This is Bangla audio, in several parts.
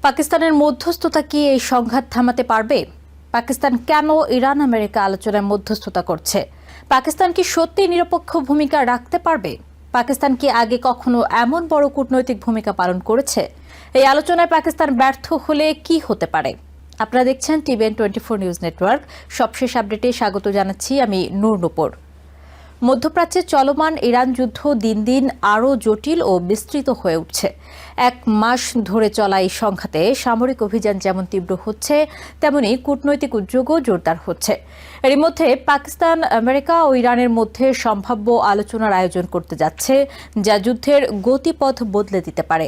পাকিস্তানের মধ্যস্থতা কি এই সংঘাত থামাতে পারবে? পাকিস্তান কেন ইরান আমেরিকা আলোচনায় মধ্যস্থতা করছে? পাকিস্তান কি সত্যি নিরপেক্ষ ভূমিকা রাখতে পারবে? পাকিস্তান কি আগে কখনো এমন বড় কূটনৈতিক ভূমিকা পালন করেছে? এই আলোচনায় পাকিস্তান ব্যর্থ হলে কি হতে পারে? আপনারা দেখছেন টিভিএন 24 নিউজ নেটওয়ার্ক। সবশেষ আপডেটে স্বাগত জানাচ্ছি আমি নূর। মধ্যপ্রাচ্যে চলমান ইরান যুদ্ধ দিন দিন আরও জটিল ও বিস্তৃত হয়ে উঠছে। এক মাস ধরে চলা এই সংঘাতে সামরিক অভিযান যেমন তীব্র হচ্ছে, তেমনি কূটনৈতিক উদ্যোগও জোরদার হচ্ছে। এর মধ্যে পাকিস্তান, আমেরিকা ও ইরানের মধ্যে সম্ভাব্য আলোচনার আয়োজন করতে যাচ্ছে, যা যুদ্ধের গতিপথ বদলে দিতে পারে।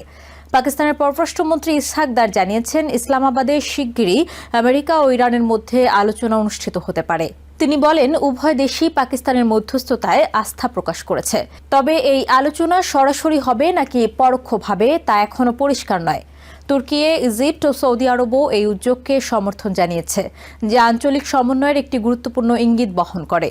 পাকিস্তানের পররাষ্ট্রমন্ত্রী ইসহাক দার জানিয়েছেন, ইসলামাবাদে শিগগিরই আমেরিকা ও ইরানের মধ্যে আলোচনা অনুষ্ঠিত হতে পারে। তিনি বলেন, উভয় দেশই পাকিস্তানের মধ্যস্থতায় আস্থা প্রকাশ করেছে। তবে এই আলোচনা সরাসরি হবে নাকি পরোক্ষভাবে তা এখনো পরিষ্কার নয়। তুর্কি, ইজিপ্ট ও সৌদি আরবও এই উদ্যোগকে সমর্থন জানিয়েছে, যা আঞ্চলিক সমন্বয়ের একটি গুরুত্বপূর্ণ ইঙ্গিত বহন করে।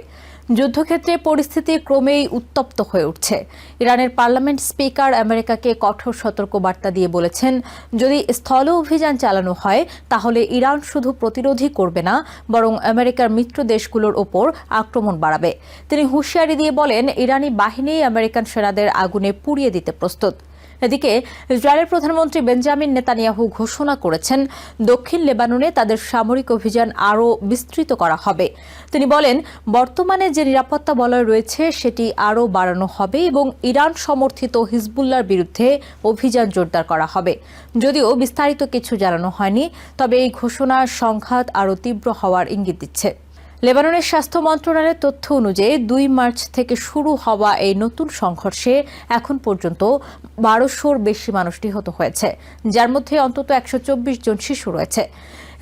যুদ্ধক্ষেত্রে পরিস্থিতি ক্রমেই উত্তপ্ত হয়ে উঠছে। ইরানের পার্লামেন্ট স্পিকার আমেরিকাকে কঠোর সতর্কবার্তা দিয়ে বলেছেন, যদি স্থল অভিযান চালানো হয় তাহলে ইরান শুধু প্রতিরোধই করবে না, বরং আমেরিকার মিত্র দেশগুলোর ওপর আক্রমণ বাড়াবে। তিনি হুঁশিয়ারি দিয়ে বলেন, ইরানি বাহিনী আমেরিকান সেনাদের আগুনে পুড়িয়ে দিতে প্রস্তুত। এদিকে ইসরায়েলের প্রধানমন্ত্রী বেঞ্জামিন নেতানিয়াহু ঘোষণা করেছেন, দক্ষিণ লেবাননে তাদের সামরিক অভিযান আরও বিস্তৃত করা হবে। তিনি বলেন, বর্তমানে যে নিরাপত্তা বলয় রয়েছে সেটি আরও বাড়ানো হবে এবং ইরান সমর্থিত হিজবুল্লাহর বিরুদ্ধে অভিযান জোরদার করা হবে। যদিও বিস্তারিত কিছু জানানো হয়নি, তবে এই ঘোষণা সংঘাত আরও তীব্র হওয়ার ইঙ্গিত দিচ্ছে। লেবাননের স্বাস্থ্য মন্ত্রণালয়ের তথ্য অনুযায়ী 2 মার্চ থেকে শুরু হওয়া এই নতুন সংঘর্ষে এখন পর্যন্ত 1200-র বেশি মানুষ নিহত হয়েছে, যার মধ্যে অন্তত 124 জন শিশু রয়েছে।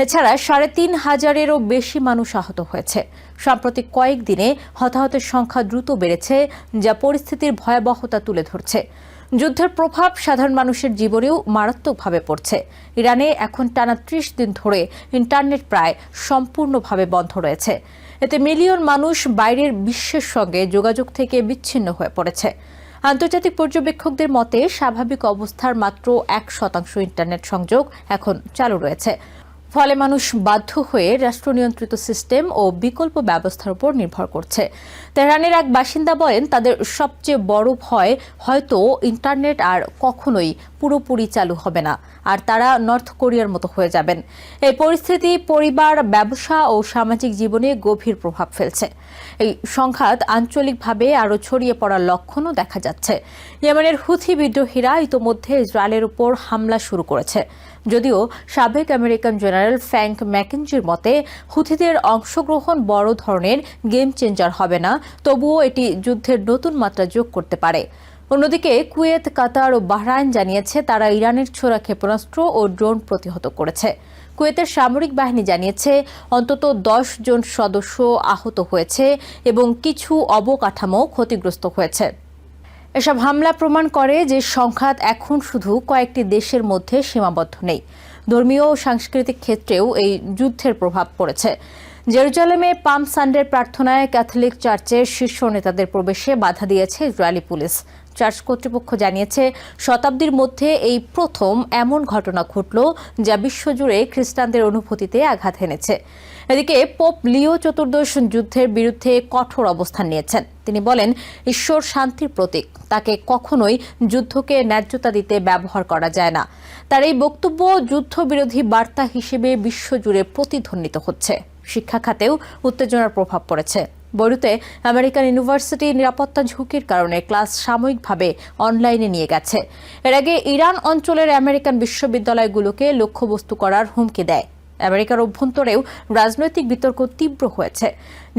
এছাড়া 3500-এরও বেশি মানুষ আহত হয়েছে। সাম্প্রতিক কয়েকদিনে হতাহতের সংখ্যা দ্রুত বেড়েছে, যা পরিস্থিতির ভয়াবহতা তুলে ধরছে। যুদ্ধের প্রভাব সাধারণ মানুষের জীবনেও মারাত্মকভাবে পড়ছে। ইরানে এখন টানা 30 দিন ধরে ইন্টারনেট প্রায় সম্পূর্ণভাবে বন্ধ রয়েছে। এতে মিলিয়ন মানুষ বাইরের বিশ্বের সঙ্গে যোগাযোগ থেকে বিচ্ছিন্ন হয়ে পড়েছে। আন্তর্জাতিক পর্যবেক্ষকদের মতে, স্বাভাবিক অবস্থার মাত্র 1% ইন্টারনেট সংযোগ এখন চালু রয়েছে। ফলে মানুষ বাধ্য হয়ে রাষ্ট্রনিয়ন্ত্রিত সিস্টেম ও বিকল্প ব্যবস্থার উপর নির্ভর করছে। তেহরানের এক বাসিন্দা বলেন, তাদের সবচেয়ে বড় ভয় হয়তো ইন্টারনেট আর কখনোই পুরোপুরি চালু হবে না, আর তারা নর্থ কোরিয়ার মতো হয়ে যাবেন। এই পরিস্থিতি পরিবার, ব্যবসা ও সামাজিক জীবনে গভীর প্রভাব ফেলছে। এই সংঘাত আঞ্চলিকভাবে আরও ছড়িয়ে পড়ার লক্ষণও দেখা যাচ্ছে। ইয়েমেনের হুথি বিদ্রোহীরা ইতোমধ্যে ইসরায়েলের উপর হামলা শুরু করেছে। যদিও সাবেক আমেরিকান জেনারেল ফ্র্যাঙ্ক ম্যাকেঞ্জির মতে, হুথিদের অংশগ্রহণ বড় ধরনের গেম চেঞ্জার হবে না, তবুও এটি যুদ্ধের নতুন মাত্রা যোগ করতে পারে। অন্যদিকে কুয়েত, কাতার ও বাহরাইন জানিয়েছে তারা ইরানের ছোড়া ক্ষেপণাস্ত্র ও ড্রোন প্রতিহত করেছে। কুয়েতের সামরিক বাহিনী জানিয়েছে অন্তত 10 জন সদস্য আহত হয়েছে এবং কিছু অবকাঠামো ক্ষতিগ্রস্ত হয়েছে। এসব হামলা প্রমাণ করে যে সংঘাত এখন শুধু কয়েকটি দেশের মধ্যে সীমাবদ্ধ নেই। ধর্মীয় ও সাংস্কৃতিক ক্ষেত্রেও এই যুদ্ধের প্রভাব পড়েছে। জেরুজালেমে পাম সানডের প্রার্থনায় ক্যাথলিক চার্চের শীর্ষ নেতাদের প্রবেশে বাধা দিয়েছে ইসরায়েলি পুলিশ। চার্চ কর্তৃপক্ষ জানিয়েছে, শতাব্দীর মধ্যে এই প্রথম এমন ঘটনা ঘটল যা বিশ্বজুড়ে খ্রিস্টানদের অনুভূতিতে আঘাত এনেছে। এদিকে পোপ লিও চতুর্দশ যুদ্ধের বিরুদ্ধে কঠোর অবস্থান নিয়েছেন। তিনি বলেন, ঈশ্বর শান্তির প্রতীক, তাকে কখনোই যুদ্ধকে ন্যায্যতা দিতে ব্যবহার করা যায় না। তার এই বক্তব্য যুদ্ধবিরোধী বার্তা হিসেবে বিশ্বজুড়ে প্রতিধ্বনিত হচ্ছে। শিক্ষা খাতেও উত্তেজনার প্রভাব পড়েছে। বৈরুতে আমেরিকান ইউনিভার্সিটি নিরাপত্তা ঝুঁকির কারণে ক্লাস সাময়িকভাবে অনলাইনে নিয়ে গেছে। এর আগে ইরান অঞ্চলের আমেরিকান বিশ্ববিদ্যালয়গুলোকে লক্ষ্যবস্তু করার হুমকি দেয়। আমেরিকার অভ্যন্তরেও রাজনৈতিক বিতর্ক তীব্র হয়েছে।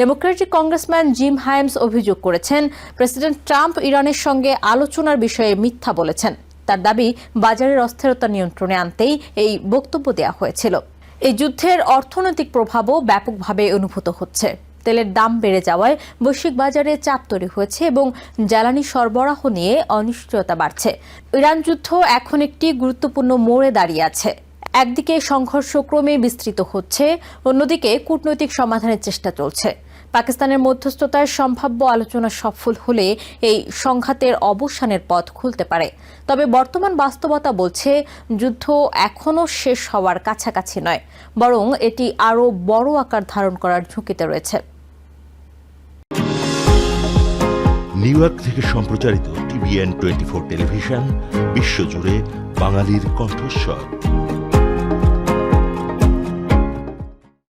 ডেমোক্রেটিক কংগ্রেসম্যান জিম হাইমস অভিযোগ করেছেন, প্রেসিডেন্ট ট্রাম্প ইরানের সঙ্গে আলোচনার বিষয়ে মিথ্যা বলেছেন। তার দাবি, বাজারের অস্থিরতা নিয়ন্ত্রণে আনতেই এই বক্তব্য দেওয়া হয়েছিল। এই যুদ্ধের অর্থনৈতিক প্রভাবও ব্যাপকভাবে অনুভূত হচ্ছে। তেলের দাম বেড়ে যাওয়ায় বৈশ্বিক বাজারে চাপ তৈরি হয়েছে এবং জ্বালানি সরবরাহ নিয়ে অনিশ্চয়তা বাড়ছে। ইরান যুদ্ধ এখন একটি গুরুত্বপূর্ণ মোড়ে দাঁড়িয়ে আছে। একদিকে সংঘর্ষ ক্রমে বিস্তৃত হচ্ছে, অন্যদিকে কূটনৈতিক সমাধানের চেষ্টা চলছে। পাকিস্তানের মধ্যস্থতায় সম্ভাব্য আলোচনা সফল হলে এই সংঘাতের অবসানের পথ খুলতে পারে। তবে বর্তমান বাস্তবতা বলছে যুদ্ধ এখনও শেষ হওয়ার কাছাকাছি নয়, বরং এটি আরও বড় আকার ধারণ করার ঝুঁকিতে রয়েছে। নিউ ইয়র্ক থেকে সম্প্রচারিত TVN 24 টেলিভিশন বিশ্বজুড়ে বাঙালির কণ্ঠস্বর।